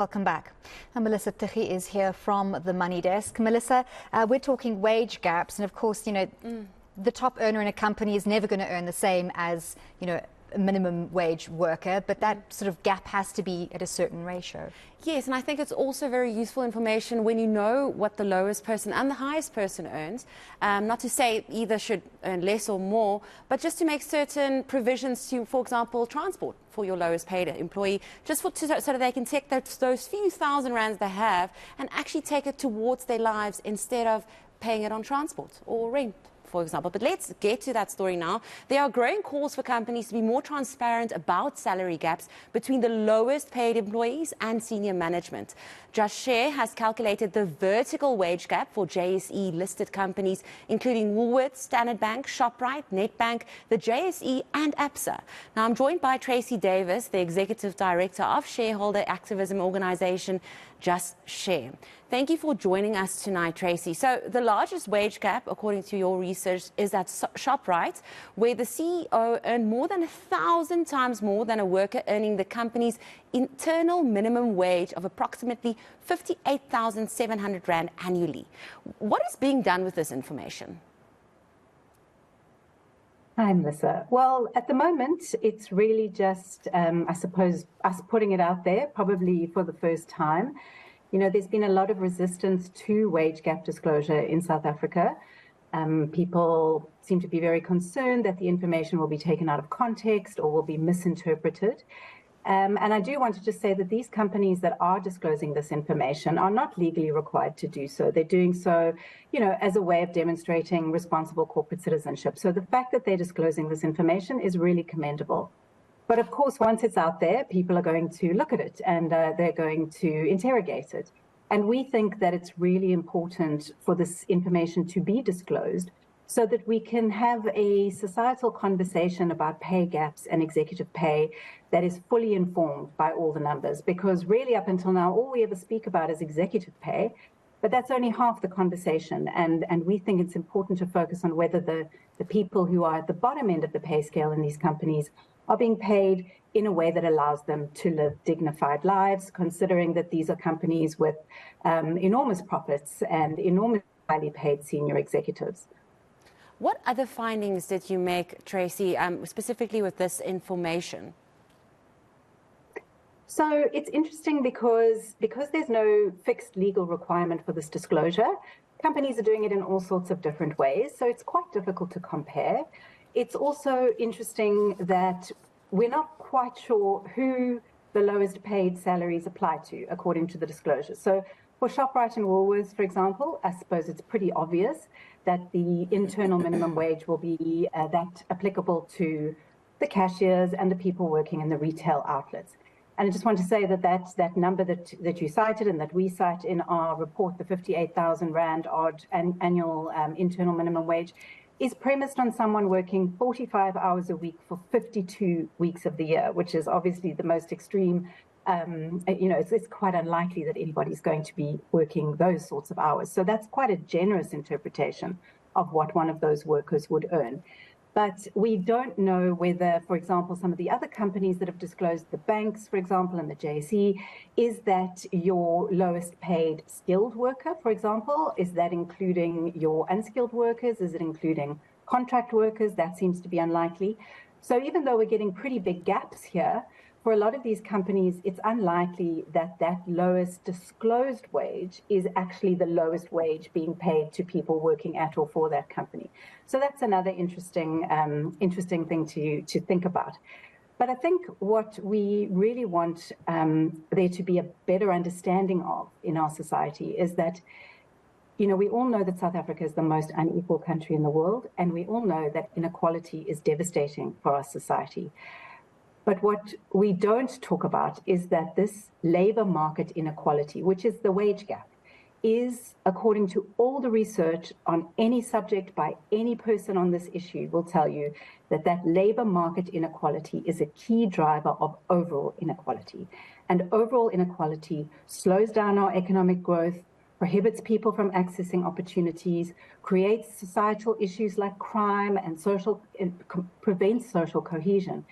Welcome back. And Melissa Tichy is here from the Money Desk. Melissa, we're talking wage gaps, and of course, the top earner in a company is never going to earn the same as, a minimum wage worker, but that sort of gap has to be at a certain ratio. Yes, and I think it's also very useful information when you know what the lowest person and the highest person earns. Not to say either should earn less or more, but just to make certain provisions to, for example, transport for your lowest paid employee, just so that they can take those few thousand rands they have and actually take it towards their lives instead of paying it on transport or rent, for example. But let's get to that story now. There are growing calls for companies to be more transparent about salary gaps between the lowest paid employees and senior management. Just Share has calculated the vertical wage gap for JSE listed companies, including Woolworths, Standard Bank, Shoprite, Nedbank, the JSE and ABSA. Now I'm joined by Tracey Davies, the Executive Director of shareholder activism organisation Just Share. Thank you for joining us tonight, Tracey. So the largest wage gap, according to your research, is at Shoprite, where the CEO earned more than 1,000 times more than a worker earning the company's internal minimum wage of approximately 58,700 Rand annually. What is being done with this information? Hi, Melissa. Well, at the moment, it's really just, I suppose, us putting it out there, probably for the first time. There's been a lot of resistance to wage gap disclosure in South Africa. People seem to be very concerned that the information will be taken out of context or will be misinterpreted. And I do want to just say that these companies that are disclosing this information are not legally required to do so. They're doing so, as a way of demonstrating responsible corporate citizenship. So the fact that they're disclosing this information is really commendable. But of course, once it's out there, people are going to look at it and they're going to interrogate it. And we think that it's really important for this information to be disclosed so that we can have a societal conversation about pay gaps and executive pay that is fully informed by all the numbers. Because really, up until now, all we ever speak about is executive pay, but that's only half the conversation. And we think it's important to focus on whether the people who are at the bottom end of the pay scale in these companies are being paid in a way that allows them to live dignified lives, considering that these are companies with enormous profits and enormous highly paid senior executives. What other findings did you make, Tracey, specifically with this information? So it's interesting because there's no fixed legal requirement for this disclosure. Companies are doing it in all sorts of different ways, so it's quite difficult to compare. It's also interesting that we're not quite sure who the lowest paid salaries apply to, according to the disclosure. So for Shoprite and Woolworths, for example, I suppose it's pretty obvious that the internal minimum wage will be that applicable to the cashiers and the people working in the retail outlets. And I just want to say that that number that you cited and that we cite in our report, the 58,000 Rand odd annual internal minimum wage, is premised on someone working 45 hours a week for 52 weeks of the year, which is obviously the most extreme. It's quite unlikely that anybody's going to be working those sorts of hours. So that's quite a generous interpretation of what one of those workers would earn. But we don't know whether, for example, some of the other companies that have disclosed, the banks, for example, and the JSE, is that your lowest paid skilled worker, for example? Is that including your unskilled workers? Is it including contract workers? That seems to be unlikely. So even though we're getting pretty big gaps here, for a lot of these companies, it's unlikely that that lowest disclosed wage is actually the lowest wage being paid to people working at or for that company. So that's another interesting thing to think about. But I think what we really want there to be a better understanding of in our society is that, we all know that South Africa is the most unequal country in the world, and we all know that inequality is devastating for our society. But what we don't talk about is that this labor market inequality, which is the wage gap, is, according to all the research on any subject by any person on this issue, will tell you that that labor market inequality is a key driver of overall inequality. And overall inequality slows down our economic growth, prohibits people from accessing opportunities, creates societal issues like crime and prevents social cohesion.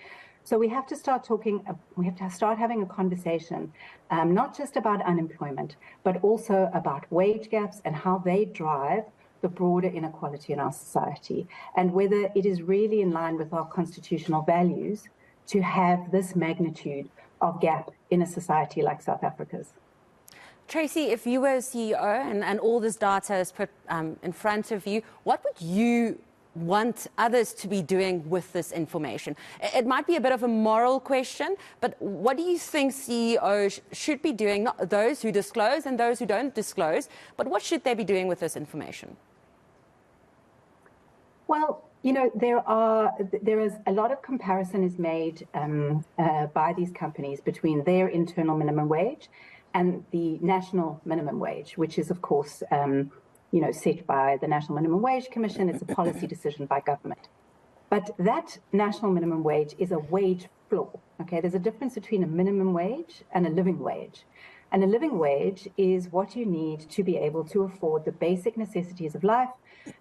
So we have to start talking, we have to start having a conversation, not just about unemployment, but also about wage gaps and how they drive the broader inequality in our society, and whether it is really in line with our constitutional values to have this magnitude of gap in a society like South Africa's. Tracey, if you were a CEO and all this data is put in front of you, what would you want others to be doing with this information? It might be a bit of a moral question, but what do you think CEOs should be doing, not those who disclose and those who don't disclose, but what should they be doing with this information? Well, you know, there is a lot of comparison is made by these companies between their internal minimum wage and the national minimum wage, which is, of course, you know, set by the National Minimum Wage Commission. It's a policy decision by government. But that national minimum wage is a wage floor. Okay, there's a difference between a minimum wage and a living wage. And a living wage is what you need to be able to afford the basic necessities of life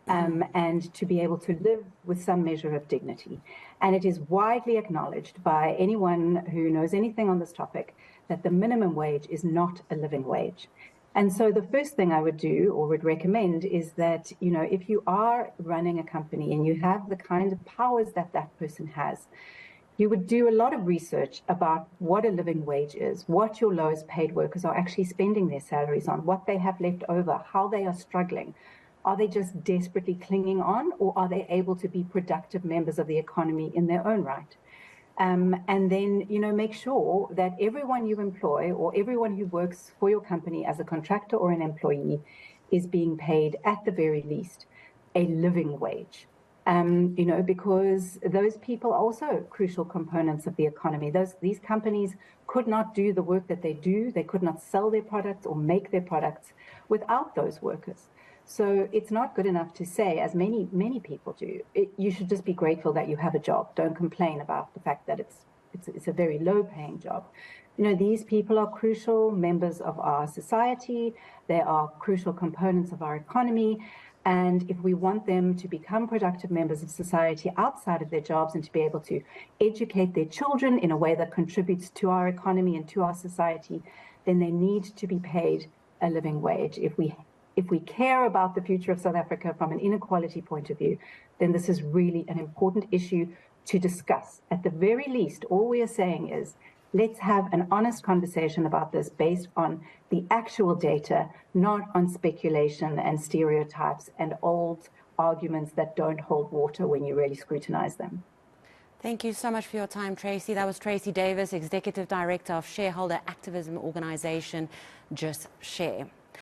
and to be able to live with some measure of dignity. And it is widely acknowledged by anyone who knows anything on this topic that the minimum wage is not a living wage. And so the first thing I would do or would recommend is that, you know, if you are running a company and you have the kind of powers that that person has, you would do a lot of research about what a living wage is, what your lowest paid workers are actually spending their salaries on, what they have left over, how they are struggling. Are they just desperately clinging on, or are they able to be productive members of the economy in their own right? And then, you know, make sure that everyone you employ or everyone who works for your company as a contractor or an employee is being paid, at the very least, a living wage. You know, because those people are also crucial components of the economy. These companies could not do the work that they do. They could not sell their products or make their products without those workers. So it's not good enough to say, as many people do, you should just be grateful that you have a job. Don't complain about the fact that it's a very low-paying job. You know, these people are crucial members of our society. They are crucial components of our economy. And if we want them to become productive members of society outside of their jobs and to be able to educate their children in a way that contributes to our economy and to our society, then they need to be paid a living wage. If we care about the future of South Africa from an inequality point of view, then this is really an important issue to discuss. At the very least, all we are saying is, let's have an honest conversation about this based on the actual data, not on speculation and stereotypes and old arguments that don't hold water when you really scrutinize them. Thank you so much for your time, Tracey. That was Tracey Davies, Executive Director of shareholder activism organization Just Share.